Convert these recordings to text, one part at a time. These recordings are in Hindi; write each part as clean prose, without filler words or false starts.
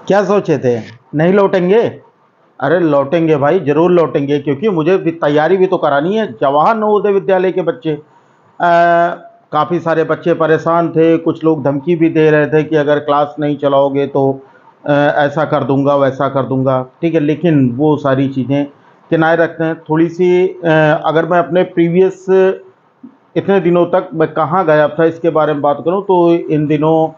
क्या सोचे थे? नहीं लौटेंगे? अरे लौटेंगे भाई, जरूर लौटेंगे, क्योंकि मुझे भी तैयारी भी तो करानी है। जवाहर नवोदय विद्यालय के बच्चे काफ़ी सारे बच्चे परेशान थे। कुछ लोग धमकी भी दे रहे थे कि अगर क्लास नहीं चलाओगे तो ऐसा कर दूंगा, वैसा कर दूंगा। ठीक है, लेकिन वो सारी चीज़ें किनारे रखते हैं। थोड़ी सी अगर मैं अपने प्रीवियस इतने दिनों तक मैं कहाँ गया था इसके बारे में बात करूँ, तो इन दिनों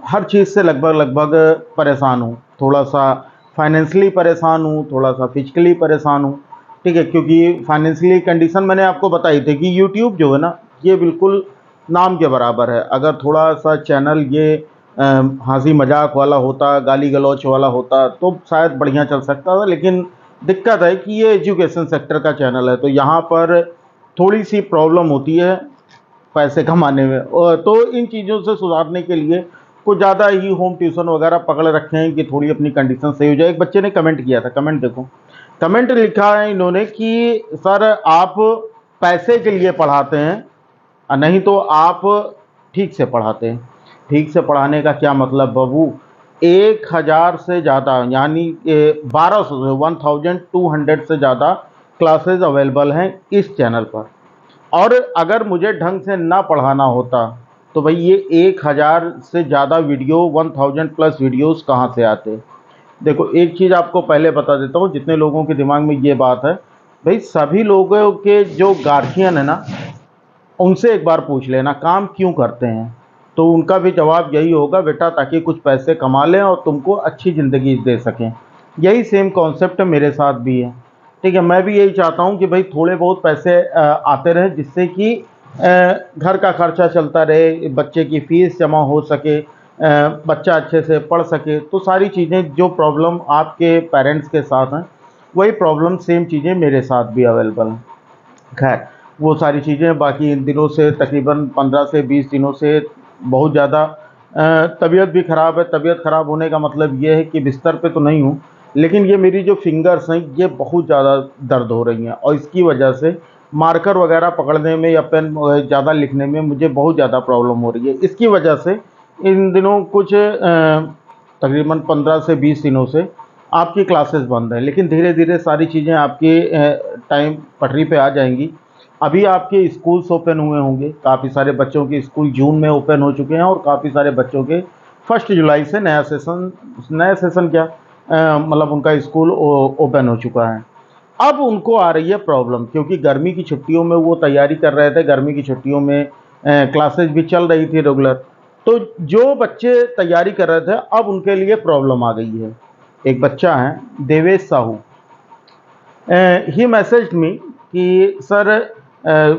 हर चीज़ से लगभग लगभग परेशान हूँ। थोड़ा सा फाइनेंशियली परेशान हूँ, थोड़ा सा फिजिकली परेशान हूँ। ठीक है, क्योंकि फाइनेंशियली कंडीशन मैंने आपको बताई थी कि यूट्यूब जो है ना, ये बिल्कुल नाम के बराबर है। अगर थोड़ा सा चैनल ये हंसी मजाक वाला होता, गाली गलौच वाला होता, तो शायद बढ़िया चल सकता था। लेकिन दिक्कत है कि ये एजुकेशन सेक्टर का चैनल है, तो यहाँ पर थोड़ी सी प्रॉब्लम होती है पैसे कमाने में। और तो इन चीज़ों से सुधारने के लिए कुछ ज़्यादा ही होम ट्यूशन वगैरह पकड़ रखे हैं कि थोड़ी अपनी कंडीशन सही हो जाए। एक बच्चे ने कमेंट किया था, कमेंट देखो, कमेंट लिखा है इन्होंने कि सर आप पैसे के लिए पढ़ाते हैं, नहीं तो आप ठीक से पढ़ाते हैं। ठीक से पढ़ाने का क्या मतलब बाबू? 1000 से ज़्यादा, यानी 1200 से 1200 से ज़्यादा क्लासेस अवेलेबल हैं इस चैनल पर। और अगर मुझे ढंग से ना पढ़ाना होता तो भाई ये 1000 से ज़्यादा वीडियो, 1000 प्लस वीडियोस कहाँ से आते? देखो, एक चीज़ आपको पहले बता देता हूँ, जितने लोगों के दिमाग में ये बात है, भाई सभी लोगों के जो गार्जियन है ना, उनसे एक बार पूछ लेना काम क्यों करते हैं, तो उनका भी जवाब यही होगा, बेटा ताकि कुछ पैसे कमा लें और तुमको अच्छी ज़िंदगी दे सकें। यही सेम कॉन्सेप्ट मेरे साथ भी है। ठीक है, मैं भी यही चाहता हूँ कि भाई थोड़े बहुत पैसे आते रहें, जिससे कि घर का खर्चा चलता रहे, बच्चे की फ़ीस जमा हो सके, बच्चा अच्छे से पढ़ सके। तो सारी चीज़ें जो प्रॉब्लम आपके पेरेंट्स के साथ हैं, वही प्रॉब्लम सेम चीज़ें मेरे साथ भी अवेलेबल हैं। खैर, वो सारी चीज़ें बाकी इन दिनों से तकरीबन 15 से 20 दिनों से बहुत ज़्यादा तबीयत भी ख़राब है। तबीयत ख़राब होने का मतलब ये है कि बिस्तर पे तो नहीं हूँ, लेकिन ये मेरी जो फिंगर्स हैं ये बहुत ज़्यादा दर्द हो रही हैं, और इसकी वजह से मार्कर वगैरह पकड़ने में या पेन ज़्यादा लिखने में मुझे बहुत ज़्यादा प्रॉब्लम हो रही है। इसकी वजह से इन दिनों कुछ तकरीबन 15 से 20 दिनों से आपकी क्लासेस बंद हैं, लेकिन धीरे धीरे सारी चीज़ें आपकी टाइम पटरी पे आ जाएंगी। अभी आपके स्कूल्स ओपन हुए होंगे, काफ़ी सारे बच्चों के स्कूल जून में ओपन हो चुके हैं, और काफ़ी सारे बच्चों के 1 जुलाई से नया सेशन क्या मतलब उनका स्कूल ओपन हो चुका है। अब उनको आ रही है प्रॉब्लम, क्योंकि गर्मी की छुट्टियों में वो तैयारी कर रहे थे, गर्मी की छुट्टियों में क्लासेस भी चल रही थी रेगुलर। तो जो बच्चे तैयारी कर रहे थे, अब उनके लिए प्रॉब्लम आ गई है। एक बच्चा है, देवेश साहू, ही मैसेज्ड मी कि सर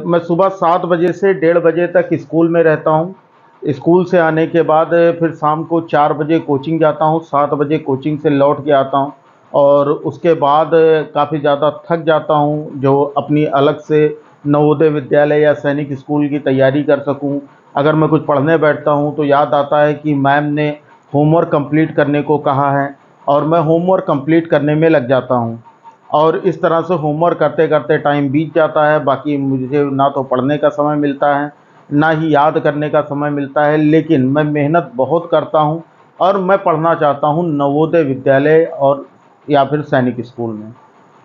मैं सुबह 7 बजे से 1:30 बजे तक स्कूल में रहता हूँ। स्कूल से आने के बाद फिर शाम को 4 बजे कोचिंग जाता हूँ, 7 बजे कोचिंग से लौट के आता हूँ, और उसके बाद काफ़ी ज़्यादा थक जाता हूँ, जो अपनी अलग से नवोदय विद्यालय या सैनिक स्कूल की तैयारी कर सकूँ। अगर मैं कुछ पढ़ने बैठता हूँ तो याद आता है कि मैम ने होमवर्क कंप्लीट करने को कहा है, और मैं होमवर्क कंप्लीट करने में लग जाता हूँ, और इस तरह से होमवर्क करते करते टाइम बीत जाता है। बाकी मुझे ना तो पढ़ने का समय मिलता है, ना ही याद करने का समय मिलता है। लेकिन मैं मेहनत बहुत करता हूँ, और मैं पढ़ना चाहता हूँ नवोदय विद्यालय और या फिर सैनिक स्कूल में।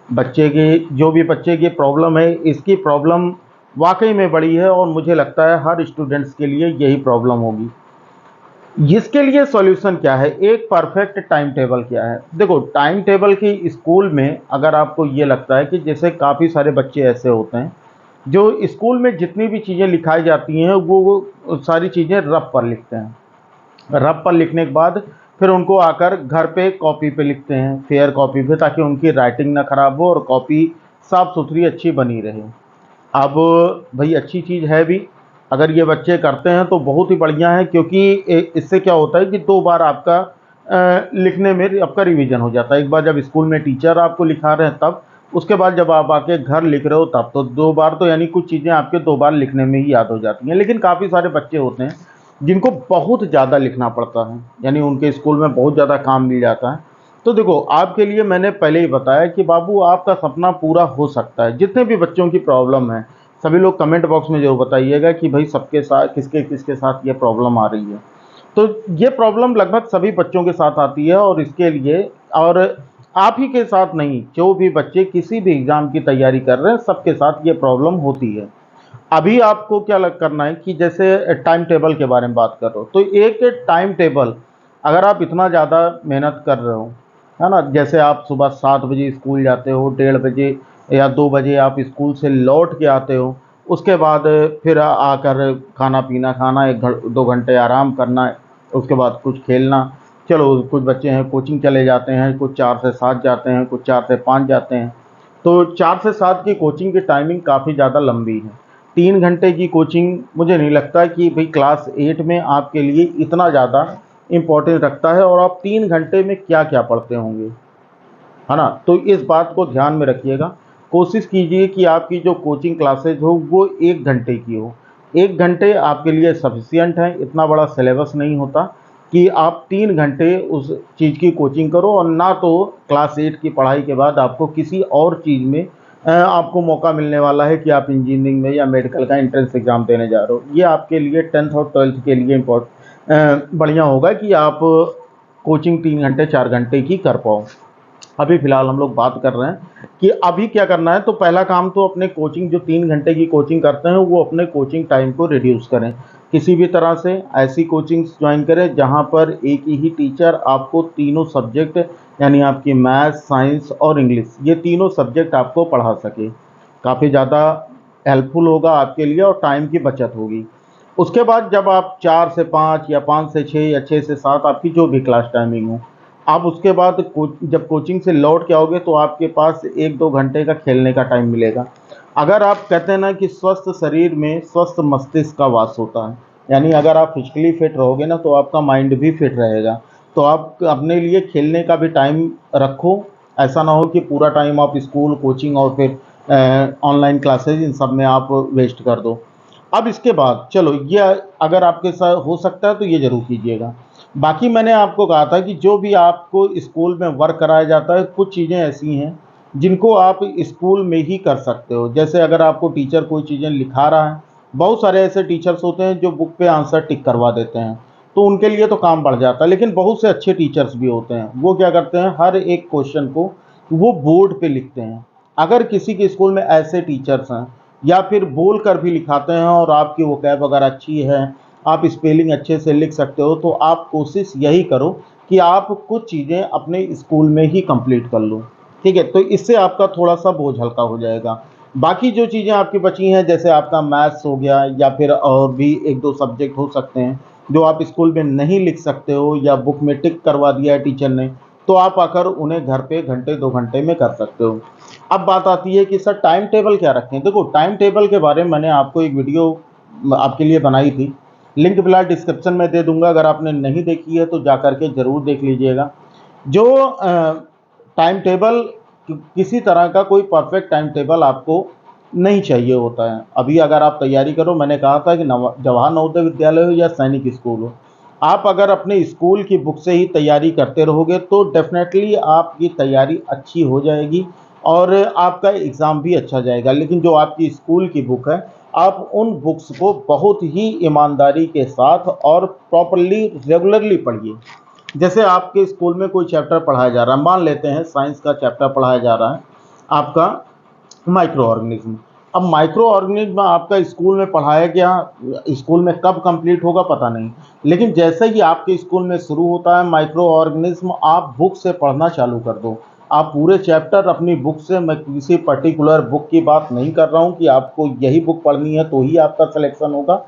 बच्चे की जो भी बच्चे की प्रॉब्लम है, इसकी प्रॉब्लम वाकई में बड़ी है, और मुझे लगता है हर स्टूडेंट्स के लिए यही प्रॉब्लम होगी। इसके लिए सॉल्यूशन क्या है? एक परफेक्ट टाइम टेबल क्या है? देखो, टाइम टेबल की स्कूल में अगर आपको ये लगता है कि जैसे काफ़ी सारे बच्चे ऐसे होते हैं जो स्कूल में जितनी भी चीज़ें लिखाई जाती हैं वो सारी चीज़ें रफ पर लिखते हैं। रफ पर लिखने के बाद फिर उनको आकर घर पे कॉपी पे लिखते हैं, फेयर कॉपी पे, ताकि उनकी राइटिंग ना ख़राब हो और कॉपी साफ़ सुथरी अच्छी बनी रहे। अब भाई अच्छी चीज़ है भी, अगर ये बच्चे करते हैं तो बहुत ही बढ़िया है, क्योंकि इससे क्या होता है कि 2 बार आपका लिखने में आपका रिवीजन हो जाता है। एक बार जब स्कूल में टीचर आपको लिखा रहे हैं तब, उसके बाद जब आप आके घर लिख रहे हो तब, तो 2 बार तो यानी कुछ चीज़ें आपके 2 बार लिखने में ही याद हो जाती हैं। लेकिन काफ़ी सारे बच्चे होते हैं जिनको बहुत ज़्यादा लिखना पड़ता है, यानी उनके स्कूल में बहुत ज़्यादा काम मिल जाता है। तो देखो, आपके लिए मैंने पहले ही बताया कि बाबू आपका सपना पूरा हो सकता है। जितने भी बच्चों की प्रॉब्लम है, सभी लोग कमेंट बॉक्स में ज़रूर बताइएगा कि भाई सबके साथ किसके किसके साथ ये प्रॉब्लम आ रही है। तो ये प्रॉब्लम लगभग सभी बच्चों के साथ आती है, और इसके लिए, और आप ही के साथ नहीं, जो भी बच्चे किसी भी एग्ज़ाम की तैयारी कर रहे हैं सबके साथ ये प्रॉब्लम होती है। अभी आपको क्या लग करना है कि जैसे टाइम टेबल के बारे में बात कर रहे हो, तो एक टाइम टेबल, अगर आप इतना ज़्यादा मेहनत कर रहे हो, है ना, जैसे आप सुबह 7 बजे स्कूल जाते हो, 1:30 बजे या 2 बजे आप स्कूल से लौट के आते हो, उसके बाद फिर आकर खाना पीना खाना, 1-2 घंटे आराम करना, उसके बाद कुछ खेलना। चलो कुछ बच्चे हैं कोचिंग चले जाते हैं, कुछ 4 से 7 जाते हैं, कुछ 4 से 5 जाते हैं। तो 4 से 7 की कोचिंग की टाइमिंग काफ़ी ज़्यादा लंबी है। 3 घंटे की कोचिंग मुझे नहीं लगता कि भाई क्लास 8 में आपके लिए इतना ज़्यादा इम्पोर्टेंस रखता है, और आप 3 घंटे में क्या-क्या पढ़ते होंगे, है ना? तो इस बात को ध्यान में रखिएगा। कोशिश कीजिए कि आपकी जो कोचिंग क्लासेज़ हो वो 1 घंटे की हो। 1 घंटे आपके लिए सफिशिएंट है, इतना बड़ा सिलेबस नहीं होता कि आप 3 घंटे उस चीज़ की कोचिंग करो, और ना तो क्लास 8 की पढ़ाई के बाद आपको किसी और चीज़ में आपको मौका मिलने वाला है कि आप इंजीनियरिंग में या मेडिकल का एंट्रेंस एग्ज़ाम देने जा रहे हो। ये आपके लिए 10th और 12th के लिए बढ़िया होगा कि आप कोचिंग 3 घंटे 4 घंटे की कर पाओ। अभी फ़िलहाल हम लोग बात कर रहे हैं कि अभी क्या करना है। तो पहला काम तो अपने कोचिंग, जो 3 घंटे की कोचिंग करते हैं, वो अपने कोचिंग टाइम को रिड्यूस करें। किसी भी तरह से ऐसी कोचिंग्स ज्वाइन करें जहाँ पर एक ही टीचर आपको तीनों सब्जेक्ट, यानी आपकी मैथ्स, साइंस और इंग्लिश, ये तीनों सब्जेक्ट आपको पढ़ा सके। काफ़ी ज़्यादा हेल्पफुल होगा आपके लिए, और टाइम की बचत होगी। उसके बाद जब आप 4 से 5 या 5 से 6 या 6 से 7, आपकी जो भी क्लास टाइमिंग हो, आप उसके बाद जब कोचिंग से लौट के आओगे तो आपके पास 1-2 घंटे का खेलने का टाइम मिलेगा। अगर आप कहते हैं ना कि स्वस्थ शरीर में स्वस्थ मस्तिष्क का वास होता है, यानी अगर आप फिजिकली फिट रहोगे ना तो आपका माइंड भी फिट रहेगा। तो आप अपने लिए खेलने का भी टाइम रखो। ऐसा ना हो कि पूरा टाइम आप स्कूल, कोचिंग और फिर ऑनलाइन क्लासेज, इन सब में आप वेस्ट कर दो। अब इसके बाद चलो, ये अगर आपके साथ हो सकता है तो ये ज़रूर कीजिएगा। बाकी मैंने आपको कहा था कि जो भी आपको स्कूल में वर्क कराया जाता है, कुछ चीज़ें ऐसी हैं जिनको आप स्कूल में ही कर सकते हो। जैसे अगर आपको टीचर कोई चीज़ें लिखा रहा है, बहुत सारे ऐसे टीचर्स होते हैं जो बुक पे आंसर टिक करवा देते हैं, तो उनके लिए तो काम बढ़ जाता है। लेकिन बहुत से अच्छे टीचर्स भी होते हैं, वो क्या करते हैं, हर एक क्वेश्चन को वो बोर्ड पे लिखते हैं। अगर किसी के स्कूल में ऐसे टीचर्स हैं, या फिर बोल कर भी लिखाते हैं, और आपकी वोकैब अगर अच्छी है, आप स्पेलिंग अच्छे से लिख सकते हो, तो आप कोशिश यही करो कि आप कुछ चीज़ें अपने स्कूल में ही कंप्लीट कर लो। ठीक है? तो इससे आपका थोड़ा-सा बोझ हल्का हो जाएगा। बाकी जो चीज़ें आपकी बची हैं, जैसे आपका मैथ्स हो गया, या फिर और भी 1-2 सब्जेक्ट हो सकते हैं, जो आप स्कूल में नहीं लिख सकते हो या बुक में टिक करवा दिया है टीचर ने, तो आप आकर उन्हें घर पे घंटे 2 घंटे में कर सकते हो। अब बात आती है कि सर टाइम टेबल क्या रखें? देखो, टाइम टेबल के बारे में मैंने आपको एक वीडियो आपके लिए बनाई थी। लिंक फिलहाल डिस्क्रिप्शन में दे दूँगा, अगर आपने नहीं देखी है तो जाकर के ज़रूर देख लीजिएगा। जो टाइम टेबल, किसी तरह का कोई परफेक्ट टाइम टेबल आपको नहीं चाहिए होता है। अभी अगर आप तैयारी करो, मैंने कहा था कि जवाहर नवोदय विद्यालय हो या सैनिक स्कूल हो, आप अगर अपने स्कूल की बुक से ही तैयारी करते रहोगे तो डेफ़िनेटली आपकी तैयारी अच्छी हो जाएगी, और आपका एग्ज़ाम भी अच्छा जाएगा। लेकिन जो आपकी स्कूल की बुक है, आप उन बुक्स को बहुत ही ईमानदारी के साथ और प्रॉपर्ली रेगुलरली पढ़िए। जैसे आपके स्कूल में कोई चैप्टर पढ़ाया जा रहा है, मान लेते हैं साइंस का चैप्टर पढ़ाया जा रहा है आपका, माइक्रो ऑर्गेनिज्म। अब माइक्रो ऑर्गेनिज्म आपका स्कूल में पढ़ाया गया, स्कूल में कब कंप्लीट होगा पता नहीं, लेकिन जैसे ही आपके स्कूल में शुरू होता है माइक्रो ऑर्गेनिज्म, आप बुक से पढ़ना चालू कर दो। आप पूरे चैप्टर अपनी बुक से, मैं किसी पर्टिकुलर बुक की बात नहीं कर रहा हूँ कि आपको यही बुक पढ़नी है तो ही आपका सिलेक्शन होगा।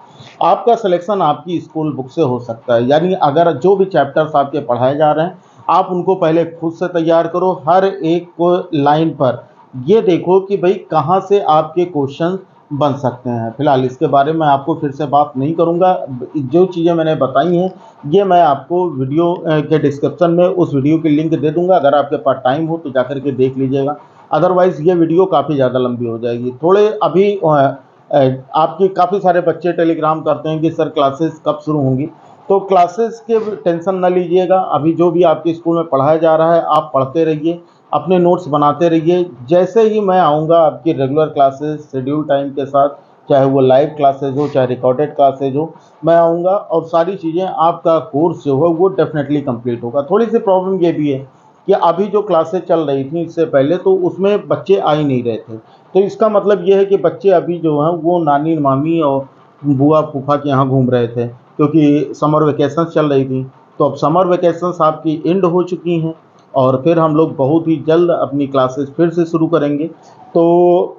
आपका सिलेक्शन आपकी स्कूल बुक से हो सकता है। यानी अगर जो भी चैप्टर्स आपके पढ़ाए जा रहे हैं, आप उनको पहले खुद से तैयार करो। हर एक को लाइन पर ये देखो कि भाई कहाँ से आपके क्वेश्चन बन सकते हैं। फिलहाल इसके बारे में आपको फिर से बात नहीं करूँगा। जो चीज़ें मैंने बताई हैं, ये मैं आपको वीडियो के डिस्क्रिप्शन में उस वीडियो की लिंक दे दूँगा। अगर आपके पास टाइम हो तो जाकर के देख लीजिएगा। अदरवाइज़ ये वीडियो काफ़ी ज़्यादा लंबी हो जाएगी। थोड़े अभी आपके काफ़ी सारे बच्चे टेलीग्राम करते हैं कि सर क्लासेस कब शुरू होंगी। तो क्लासेस के टेंशन ना लीजिएगा। अभी जो भी आपके स्कूल में पढ़ाया जा रहा है, आप पढ़ते रहिए, अपने नोट्स बनाते रहिए। जैसे ही मैं आऊँगा आपकी रेगुलर क्लासेस शेड्यूल टाइम के साथ, चाहे वो लाइव क्लासेज हो, चाहे रिकॉर्डेड क्लासेज हो, मैं आऊँगा और सारी चीज़ें, आपका कोर्स जो है वो डेफिनेटली कंप्लीट होगा। थोड़ी सी प्रॉब्लम ये भी है कि अभी जो क्लासेज चल रही थी इससे पहले, तो उसमें बच्चे आ ही नहीं रहे थे। तो इसका मतलब ये है कि बच्चे अभी जो हैं वो नानी मामी और बुआ फूफा के यहाँ घूम रहे थे, क्योंकि समर वेकेशंस चल रही थी। तो अब समर वेकेशंस आपकी एंड हो चुकी हैं और फिर हम लोग बहुत ही जल्द अपनी क्लासेस फिर से शुरू करेंगे। तो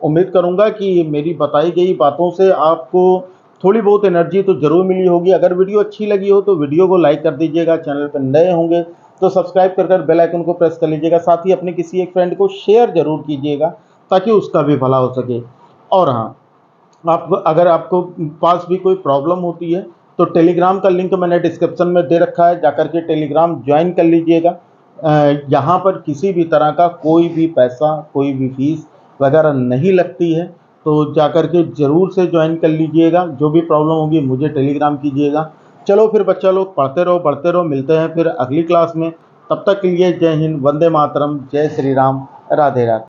उम्मीद करूँगा कि मेरी बताई गई बातों से आपको थोड़ी बहुत एनर्जी तो ज़रूर मिली होगी। अगर वीडियो अच्छी लगी हो तो वीडियो को लाइक कर दीजिएगा, चैनल पर नए होंगे तो सब्सक्राइब कर बेल आइकन को प्रेस कर लीजिएगा। साथ ही अपने किसी एक फ्रेंड को शेयर ज़रूर कीजिएगा ताकि उसका भी भला हो सके। और हाँ, आप अगर आपको पास भी कोई प्रॉब्लम होती है तो टेलीग्राम का लिंक मैंने डिस्क्रिप्शन में दे रखा है, जाकर के टेलीग्राम ज्वाइन कर लीजिएगा। यहाँ पर किसी भी तरह का कोई भी पैसा, कोई भी फीस वगैरह नहीं लगती है, तो जाकर के ज़रूर से ज्वाइन कर लीजिएगा। जो भी प्रॉब्लम होगी मुझे टेलीग्राम कीजिएगा। चलो फिर बच्चा लोग, पढ़ते रहो बढ़ते रहो, मिलते हैं फिर अगली क्लास में। तब तक के लिए जय हिंद, वंदे मातरम, जय श्री राम, राधे राधे।